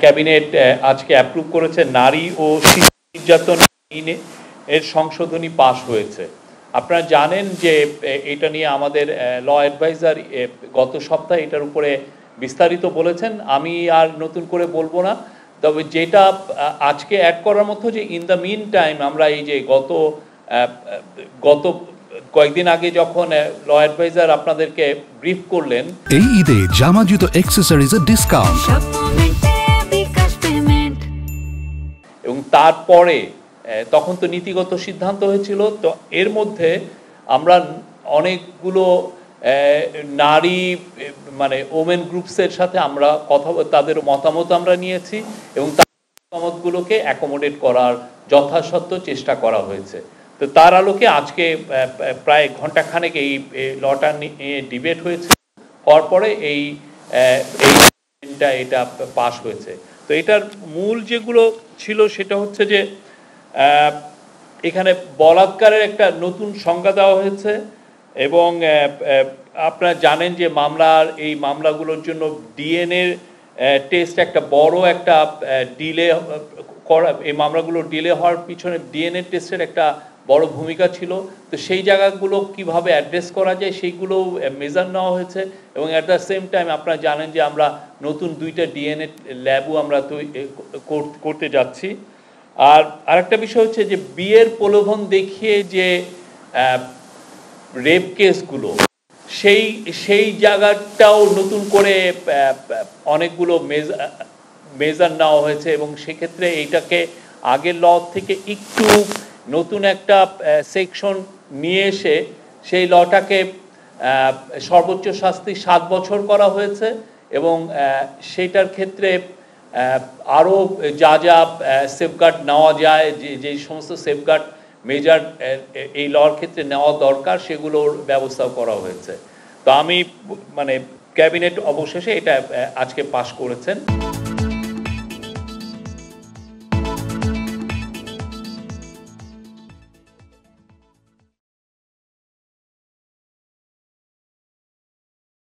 Cabinet আজকে approve করেছে নারী ও শিশু নির্যাতন আইনে এর সংশোধনী পাশ হয়েছে। আপনারা জানেন যে এটা নিয়ে আমাদের ল অ্যাডভাইজার গত সপ্তাহে এটার উপরে বিস্তারিত বলেছেন, আমি আর নতুন করে বলবো না। তবে যেটা আজকে অ্যাড করার মতো যে ইন দ্য মিন টাইম আমরা এই যে গত কয়েকদিন আগে যখন ল অ্যাডভাইজার আপনাদেরকে ব্রিফ করলেন, এই ঈদে জামা জুতো অ্যাকসেসরিজের ডিসকাউন্ট, এবং তারপরে তখন তো নীতিগত সিদ্ধান্ত হয়েছিল। তো এর মধ্যে আমরা অনেকগুলো নারী মানে ওমেন গ্রুপসের সাথে আমরা তাদের মতামত আমরা নিয়েছি এবং মতামতগুলোকে অ্যাকোমোডেট করার যথাসাধ্য চেষ্টা করা হয়েছে। তো তার আলোকে আজকে প্রায় ঘন্টাখানেক এই লটা নিয়ে ডিবেট হয়েছে, হওয়ার পরে এটা পাস হয়েছে। তো এটার মূল যেগুলো ছিল সেটা হচ্ছে যে এখানে বলাৎকারের একটা নতুন সংজ্ঞা দেওয়া হয়েছে এবং আপনারা জানেন যে এই মামলাগুলোর জন্য ডিএনএ টেস্ট একটা বড় একটা ডিলে করা, এই মামলাগুলো ডিলে হওয়ার পিছনে ডিএনএ টেস্টের একটা বড় ভূমিকা ছিল। তো সেই জায়গাগুলো কিভাবে অ্যাড্রেস করা যায় সেইগুলো মেজার নেওয়া হয়েছে এবং অ্যাট দ্য সেম টাইম আপনারা জানেন যে আমরা নতুন 2টা ডিএনএ ল্যাবও আমরা করতে যাচ্ছি। আর আরেকটা বিষয় হচ্ছে যে বিয়ের প্রলোভন দেখিয়ে যে রেপ কেসগুলো, সেই জায়গাটাও নতুন করে অনেকগুলো মেজার নেওয়া হয়েছে এবং সেক্ষেত্রে এইটাকে আগের ল থেকে একটু নতুন একটা সেকশন নিয়ে এসে সেই লটাকে সর্বোচ্চ শাস্তি 7 বছর করা হয়েছে এবং সেইটার ক্ষেত্রে আরও যা সেফগার্ড নেওয়া যায়, যে সমস্ত সেফগার্ড মেজার এই লর ক্ষেত্রে নেওয়া দরকার সেগুলোর ব্যবস্থাও করা হয়েছে। তো আমি মানে ক্যাবিনেট অবশেষে এটা আজকে পাশ করেছেন।